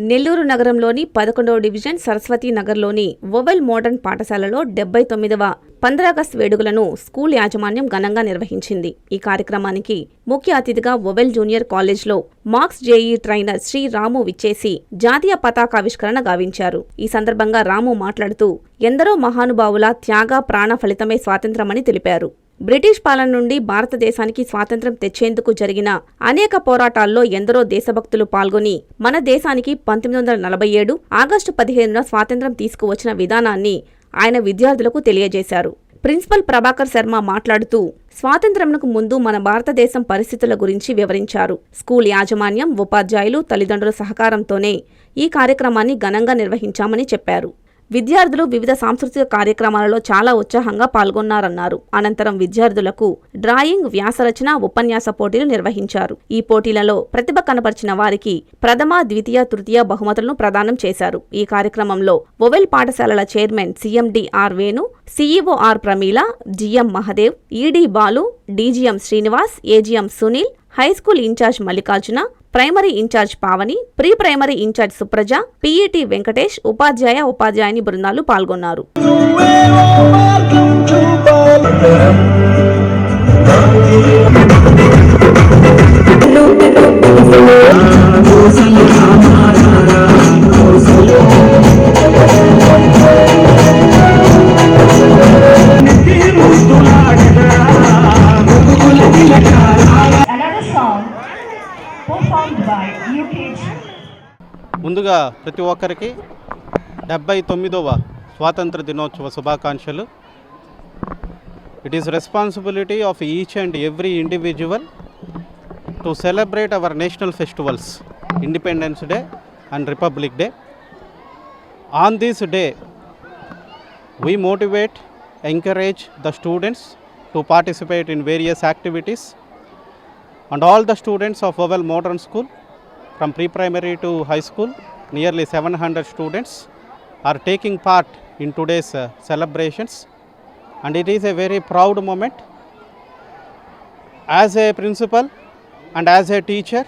నెల్లూరు నగరంలోని 11వ డివిజన్ సరస్వతి నగర్లోని vowel modern పాఠశాలలో 79వ 15 ఆగస్టు వేడుకలను స్కూల్ యాజమాన్యం ఘనంగా నిర్వహించింది. ఈ కార్యక్రమానికి ముఖ్య అతిథిగా వొవెల్ జూనియర్ కాలేజ్లో మార్క్స్ జేఈ ట్రైనర్ శ్రీ రాము విచ్చేసి జాతీయ పతాకావిష్కరణ గావించారు. ఈ సందర్భంగా రాము మాట్లాడుతూ ఎందరో మహానుభావుల త్యాగ ప్రాణ ఫలితమే స్వాతంత్ర్యమని తెలిపారు. బ్రిటిష్ పాలన నుండి భారతదేశానికి స్వాతంత్ర్యం తెచ్చేందుకు జరిగిన అనేక పోరాటాల్లో ఎందరో దేశభక్తులు పాల్గొని మన దేశానికి 1947 ఆగస్టు 15న స్వాతంత్ర్యం తీసుకువచ్చిన విధానాన్ని ఆయన విద్యార్థులకు తెలియజేశారు. ప్రిన్సిపల్ ప్రభాకర్ శర్మ మాట్లాడుతూ స్వాతంత్ర్యంకు ముందు మన భారతదేశం పరిస్థితుల గురించి వివరించారు. స్కూల్ యాజమాన్యం, ఉపాధ్యాయులు, తల్లిదండ్రుల సహకారంతోనే ఈ కార్యక్రమాన్ని ఘనంగా నిర్వహించామని చెప్పారు. విద్యార్థులు వివిధ సాంస్కృతిక కార్యక్రమాలలో చాలా ఉత్సాహంగా పాల్గొన్నారన్నారు. అనంతరం విద్యార్థులకు డ్రాయింగ్, వ్యాసరచన, ఉపన్యాస పోటీలు నిర్వహించారు. ఈ పోటీలలో ప్రతిభ కనపరిచిన వారికి ప్రథమ, ద్వితీయ, తృతీయ బహుమతులను ప్రదానం చేశారు. ఈ కార్యక్రమంలో వొవెల్ పాఠశాలల chairman CMD R Venu, CEO R Pramila, GM Mahadev, ED Balu, DGM Srinivas, AGM Sunil, high school incharge Mallikarjuna, primary incharge Pavani, pre primary incharge Supraja, PET Venkatesh, ఉపాధ్యాయుని బృందాలు పాల్గొన్నారు. ముందుగా ప్రతి ఒక్కరికి 79వ స్వాతంత్ర దినోత్సవ శుభాకాంక్షలు. It is responsibility of each and every individual to celebrate our national festivals, independence day and republic day. On this day we motivate, encourage the students to participate in various activities, and all the students of Wowell Modern School from pre-primary to high school, nearly 700 students are taking part in today's celebrations, and it is a very proud moment. As a principal and as a teacher,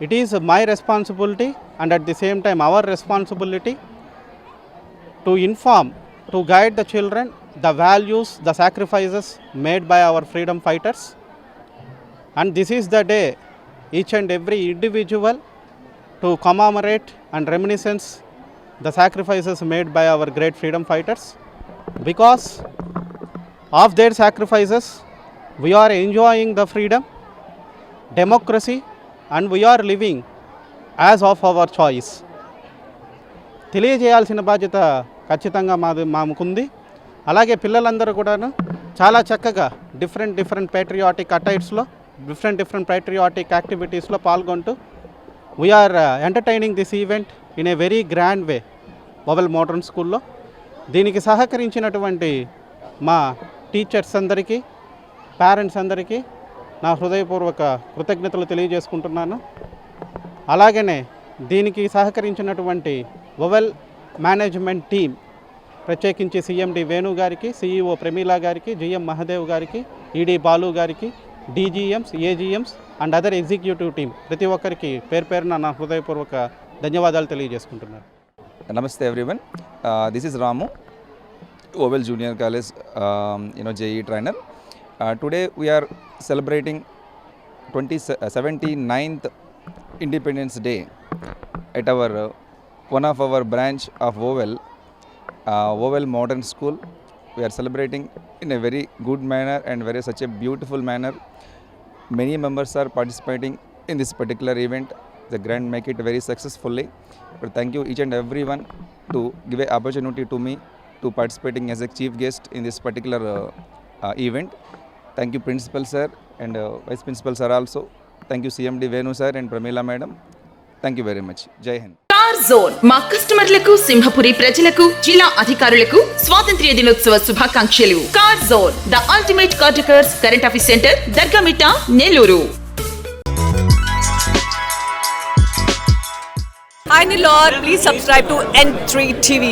it is my responsibility and at the same time our responsibility to inform, to guide the children the values, the sacrifices made by our freedom fighters. And this is the day each and every individual to commemorate and reminiscence the sacrifices made by our great freedom fighters. Because of their sacrifices, we are enjoying the freedom, democracy, and we are living as of our choice. తెలియజేయాల్సిన బాధ్యత ఖచ్చితంగా మాకుంది. అలాగే పిల్లలందరూ కూడాను చాలా చక్కగా different patriotic అటైర్స్లో డిఫరెంట్ పేట్రియాటిక్ యాక్టివిటీస్లో పాల్గొంటూ we are entertaining this event in a very grand way Vowel modern స్కూల్లో. దీనికి సహకరించినటువంటి మా టీచర్స్ అందరికీ, పేరెంట్స్ అందరికీ నా హృదయపూర్వక కృతజ్ఞతలు తెలియజేసుకుంటున్నాను. అలాగనే దీనికి సహకరించినటువంటి వొవెల్ మేనేజ్మెంట్ టీం, ప్రత్యేకించి సిఎండి వేణు గారికి, సిఇఓ ప్రమీల గారికి, జిఎం మహదేవ్ గారికి, ఈడీ బాలు గారికి, DGMs, AGMs and other executive team ప్రతి ఒక్కరికి పేరున నా హృదయపూర్వక ధన్యవాదాలు తెలియజేసుకుంటున్నాను. నమస్తే everyone, this is Ramu, vowel junior college JE trainer. Today we are celebrating 79th Independence Day at our one of our branch of Wowell Modern School. We are celebrating in a very good manner and such a beautiful manner. Many members are participating in this particular event. The grand make it very successfully. But thank you each and everyone to give an opportunity to me to participating as a chief guest in this particular event. Thank you Principal sir and Vice Principal sir also. Thank you CMD Venu sir and Pramila madam. Thank you very much. Jai Hind. Car zone మా కస్టమర్లకు, సింహపురి ప్రజలకు, జిల్లా అధికారులకు స్వాతంత్ర్య దినోత్సవ శుభాకాంక్షలు. Car zone, the ultimate car decors current office centre, Dargamitta, Nellore. Hi Nilor, please subscribe to N3 TV.